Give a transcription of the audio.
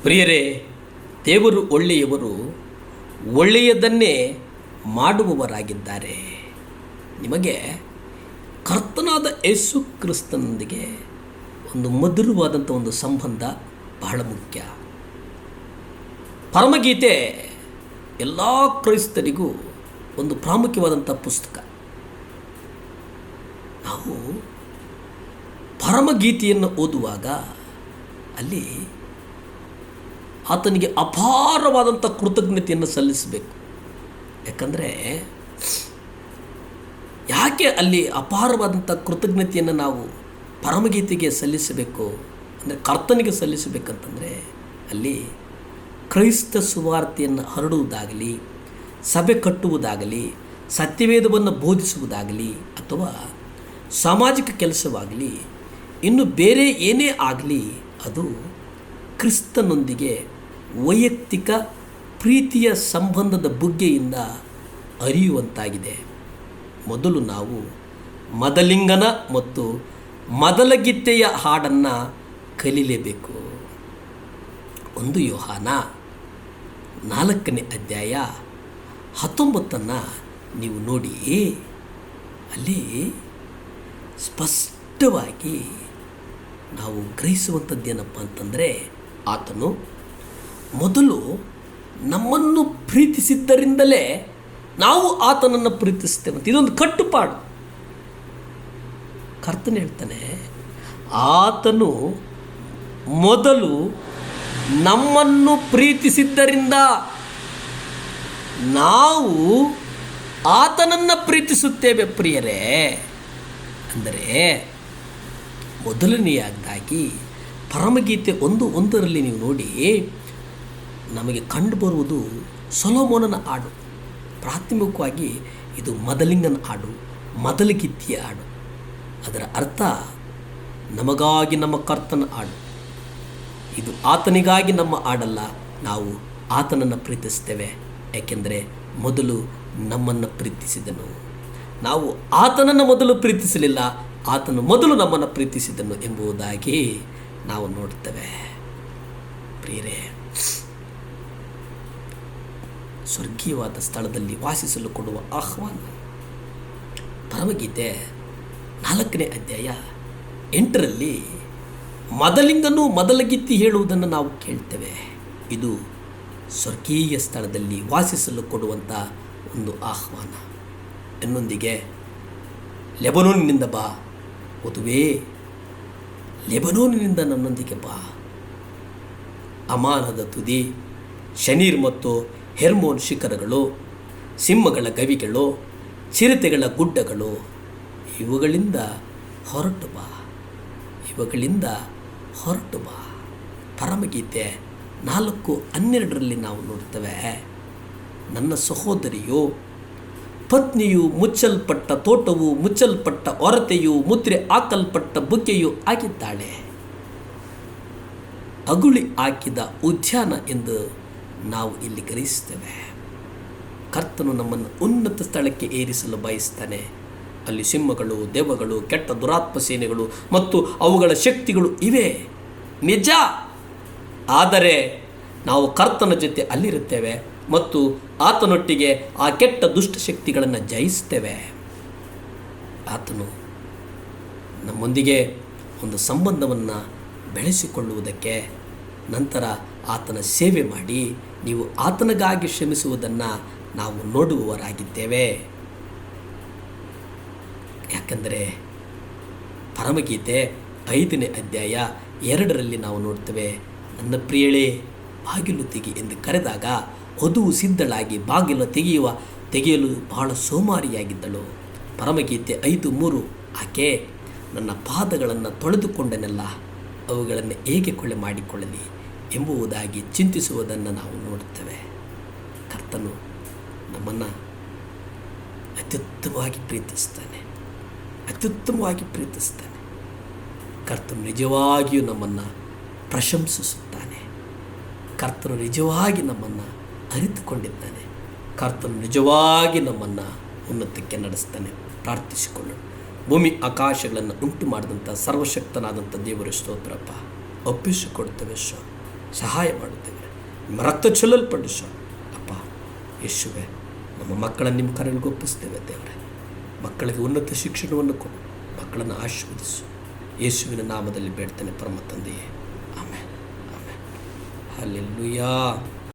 ಪ್ರಿಯರೇ, ದೇವರು ಒಳ್ಳೆಯವರು, ಒಳ್ಳೆಯದನ್ನೇ ಮಾಡುವವರಾಗಿದ್ದಾರೆ. ನಿಮಗೆ ಕರ್ತನಾದ ಯೇಸು ಕ್ರಿಸ್ತನೊಂದಿಗೆ ಒಂದು ಮಧುರವಾದಂಥ ಒಂದು ಸಂಬಂಧ ಬಹಳ ಮುಖ್ಯ. ಪರಮಗೀತೆ ಎಲ್ಲ ಕ್ರೈಸ್ತರಿಗೂ ಒಂದು ಪ್ರಾಮುಖ್ಯವಾದಂಥ ಪುಸ್ತಕ. ನಾವು ಪರಮಗೀತೆಯನ್ನು ಓದುವಾಗ ಅಲ್ಲಿ ಆತನಿಗೆ ಅಪಾರವಾದಂಥ ಕೃತಜ್ಞತೆಯನ್ನು ಸಲ್ಲಿಸಬೇಕು. ಯಾಕಂದರೆ ಯಾಕೆ ಅಲ್ಲಿ ಅಪಾರವಾದಂಥ ಕೃತಜ್ಞತೆಯನ್ನು ನಾವು ಪರಮಗೀತೆಗೆ ಸಲ್ಲಿಸಬೇಕು ಅಂದರೆ ಕರ್ತನಿಗೆ ಸಲ್ಲಿಸಬೇಕಂತಂದರೆ ಅಲ್ಲಿ ಕ್ರೈಸ್ತ ಸುವಾರ್ತೆಯನ್ನು ಹರಡುವುದಾಗಲಿ, ಸಭೆ ಕಟ್ಟುವುದಾಗಲಿ, ಸತ್ಯವೇದವನ್ನು ಬೋಧಿಸುವುದಾಗಲಿ ಅಥವಾ ಸಾಮಾಜಿಕ ಕೆಲಸವಾಗಲಿ, ಇನ್ನು ಬೇರೆ ಏನೇ ಆಗಲಿ ಅದು ಕ್ರಿಸ್ತನೊಂದಿಗೆ ವೈಯಕ್ತಿಕ ಪ್ರೀತಿಯ ಸಂಬಂಧದ ಬುಗ್ಗೆಯಿಂದ ಅರಿಯುವಂತಾಗಿದೆ. ಮೊದಲು ನಾವು ಮದಲಿಂಗನ ಮತ್ತು ಮದಲಗಿತ್ತೆಯ ಹಾಡನ್ನು ಕಲೀಲೇಬೇಕು. 1 ಯೋಹಾನ 4ನೇ ಅಧ್ಯಾಯ 19 ನೀವು ನೋಡಿ, ಅಲ್ಲಿ ಸ್ಪಷ್ಟವಾಗಿ ನಾವು ಗ್ರಹಿಸುವಂಥದ್ದೇನಪ್ಪ ಅಂತಂದರೆ, ಆತನು ಮೊದಲು ನಮ್ಮನ್ನು ಪ್ರೀತಿಸಿದ್ದರಿಂದಲೇ ನಾವು ಆತನನ್ನು ಪ್ರೀತಿಸ್ತೇವೆ ಅಂತ. ಇದೊಂದು ಕಟ್ಟುಪಾಡು. ಕರ್ತನು ಹೇಳ್ತಾನೆ, ಆತನು ಮೊದಲು ನಮ್ಮನ್ನು ಪ್ರೀತಿಸಿದ್ದರಿಂದ ನಾವು ಆತನನ್ನು ಪ್ರೀತಿಸುತ್ತೇವೆ. ಪ್ರಿಯರೇ, ಅಂದರೆ ಮೊದಲನೆಯದಾಗಿ ಪರಮಗೀತೆ 1:1 ನೀವು ನೋಡಿ, ನಮಗೆ ಕಂಡುಬರುವುದು ಸೊಲೊಮೋನನ ಹಾಡು. ಪ್ರಾಥಮಿಕವಾಗಿ ಇದು ಮದಲಿಂಗನ ಹಾಡು, ಮದಲಗಿತ್ತಿಯ ಹಾಡು. ಅದರ ಅರ್ಥ ನಮಗಾಗಿ ನಮ್ಮ ಕರ್ತನ ಹಾಡು. ಇದು ಆತನಿಗಾಗಿ ನಮ್ಮ ಹಾಡಲ್ಲ, ನಾವು ಆತನನ್ನು ಪ್ರೀತಿಸ್ತೇವೆ. ಏಕೆಂದರೆ ಮೊದಲು ನಮ್ಮನ್ನು ಪ್ರೀತಿಸಿದನು. ನಾವು ಆತನನ್ನು ಮೊದಲು ಪ್ರೀತಿಸಲಿಲ್ಲ, ಆತನು ಮೊದಲು ನಮ್ಮನ್ನು ಪ್ರೀತಿಸಿದನು ಎಂಬುದಾಗಿ ನಾವು ನೋಡ್ತೇವೆ. ಪ್ರಿಯರೇ, ಸ್ವರ್ಗೀಯವಾದ ಸ್ಥಳದಲ್ಲಿ ವಾಸಿಸಲು ಕೊಡುವ ಆಹ್ವಾನ. ಪರಮಗೀತೆ 4ನೇ ಅಧ್ಯಾಯ 8 ಮದಲಿಂಗನು ಮದಲಗಿತ್ತಿ ಹೇಳುವುದನ್ನು ನಾವು ಕೇಳ್ತೇವೆ. ಇದು ಸ್ವರ್ಗೀಯ ಸ್ಥಳದಲ್ಲಿ ವಾಸಿಸಲು ಕೊಡುವಂಥ ಒಂದು ಆಹ್ವಾನ. ಇನ್ನೊಂದಿಗೆ ಲೆಬನೋನಿನಿಂದ ಬಾ ವಧುವೇ, ಲೆಬನೋನಿನಿಂದ ನನ್ನೊಂದಿಗೆ ಬಾ. ಅಮಾನದ ತುದಿ, ಶನೀರ್ ಮತ್ತು ಹೆರ್ಮೋನ್ ಶಿಖರಗಳು, ಸಿಂಹಗಳ ಗವಿಗಳು, ಚಿರತೆಗಳ ಗುಡ್ಡಗಳು, ಇವುಗಳಿಂದ ಹೊರಟು ಬಾ, ಇವುಗಳಿಂದ ಹೊರಟು ಬಾ. ಪರಮಗೀತೆ 4:12 ನಾವು ನೋಡ್ತೇವೆ, ನನ್ನ ಸಹೋದರಿಯು, ಪತ್ನಿಯು ಮುಚ್ಚಲ್ಪಟ್ಟ ತೋಟವು, ಮುಚ್ಚಲ್ಪಟ್ಟ ಹೊರತೆಯು, ಮುದ್ರೆ ಹಾಕಲ್ಪಟ್ಟ ಬುಗ್ಗೆಯು ಆಗಿದ್ದಾಳೆ, ಅಗುಳಿ ಹಾಕಿದ ಉದ್ಯಾನ ಎಂದು ನಾವು ಇಲ್ಲಿ ಗ್ರಹಿಸ್ತೇವೆ. ಕರ್ತನು ನಮ್ಮನ್ನು ಉನ್ನತ ಸ್ಥಳಕ್ಕೆ ಏರಿಸಲು ಬಯಸ್ತಾನೆ. ಅಲ್ಲಿ ಸಿಂಹಗಳು, ದೆವ್ವಗಳು, ಕೆಟ್ಟ ದುರಾತ್ಮ ಸೇನೆಗಳು ಮತ್ತು ಅವುಗಳ ಶಕ್ತಿಗಳು ಇವೆ, ನಿಜ. ಆದರೆ ನಾವು ಕರ್ತನ ಜೊತೆ ಅಲ್ಲಿರುತ್ತೇವೆ ಮತ್ತು ಆತನೊಟ್ಟಿಗೆ ಆ ಕೆಟ್ಟ ದುಷ್ಟಶಕ್ತಿಗಳನ್ನು ಜಯಿಸ್ತೇವೆ. ಆತನು ನಮ್ಮೊಂದಿಗೆ ಒಂದು ಸಂಬಂಧವನ್ನು ಬೆಳೆಸಿಕೊಳ್ಳುವುದಕ್ಕೆ, ನಂತರ ಆತನ ಸೇವೆ ಮಾಡಿ ನೀವು ಆತನಿಗಾಗಿ ಶ್ರಮಿಸುವುದನ್ನು ನಾವು ನೋಡುವವರಾಗಿದ್ದೇವೆ. ಯಾಕೆಂದರೆ ಪರಮಗೀತೆ 5ನೇ ಅಧ್ಯಾಯ 2 ನಾವು ನೋಡ್ತೇವೆ, ನನ್ನ ಪ್ರಿಯಳೇ ಬಾಗಿಲು ತೆಗಿ ಎಂದು ಕರೆದಾಗ ವಧುವು ಸಿದ್ಧಳಾಗಿ ಬಾಗಿಲು ತೆಗೆಯಲು ಬಹಳ ಸೋಮಾರಿಯಾಗಿದ್ದಳು. ಪರಮಗೀತೆ 5:3 ಆಕೆ ನನ್ನ ಪಾದಗಳನ್ನು ತೊಳೆದುಕೊಂಡನೆಲ್ಲ, ಅವುಗಳನ್ನು ಹೇಗೆ ಕೊಳ್ಳೆ ಮಾಡಿಕೊಳ್ಳಲಿ ಎಂಬುದಾಗಿ ಚಿಂತಿಸುವುದನ್ನು ನಾವು ನೋಡುತ್ತೇವೆ. ಕರ್ತನು ನಮ್ಮನ್ನು ಅತ್ಯುತ್ತಮವಾಗಿ ಪ್ರೀತಿಸ್ತಾನೆ, ಅತ್ಯುತ್ತಮವಾಗಿ ಪ್ರೀತಿಸ್ತಾನೆ. ಕರ್ತನು ನಿಜವಾಗಿಯೂ ನಮ್ಮನ್ನು ಪ್ರಶಂಸಿಸುತ್ತಾನೆ. ಕರ್ತನು ನಿಜವಾಗಿ ನಮ್ಮನ್ನು ಅರಿತುಕೊಂಡಿದ್ದಾನೆ. ಕರ್ತನು ನಿಜವಾಗಿ ನಮ್ಮನ್ನು ಉನ್ನತಕ್ಕೆ ನಡೆಸ್ತಾನೆ. ಪ್ರಾರ್ಥಿಸಿಕೊಳ್ಳೋಣ. ಭೂಮಿ ಆಕಾಶಗಳನ್ನು ಉಂಟು ಮಾಡಿದಂಥ ಸರ್ವಶಕ್ತನಾದಂಥ ದೇವರ ಸ್ತೋತ್ರಪ್ಪ, ಒಪ್ಪಿಸಿಕೊಡ್ತೇವೆ ಸ್ವಾಮಿ. ಸಹಾಯ ಮಾಡುತ್ತೇವೆ. ನಿಮ್ಮ ರಕ್ತ ಚೆಲ್ಲಲ್ಪಡಿಸು ಅಪ್ಪ. ಯೇಸುವೆ, ನಮ್ಮ ಮಕ್ಕಳನ್ನು ನಿಮ್ಮ ಕರೆಗೆ ಒಪ್ಪಿಸ್ತೇವೆ ದೇವರೇ. ಮಕ್ಕಳಿಗೆ ಉನ್ನತ ಶಿಕ್ಷಣವನ್ನು ಕೊಡು, ಮಕ್ಕಳನ್ನು ಆಶೀರ್ವದಿಸು. ಯೇಸುವಿನ ನಾಮದಲ್ಲಿ ಬೇಡ್ತೇನೆ ಪರಮ ತಂದೆಯೇ, ಆಮೆನ್, ಆಮೆನ್. ಹಲ್ಲೆಲೂಯಾ.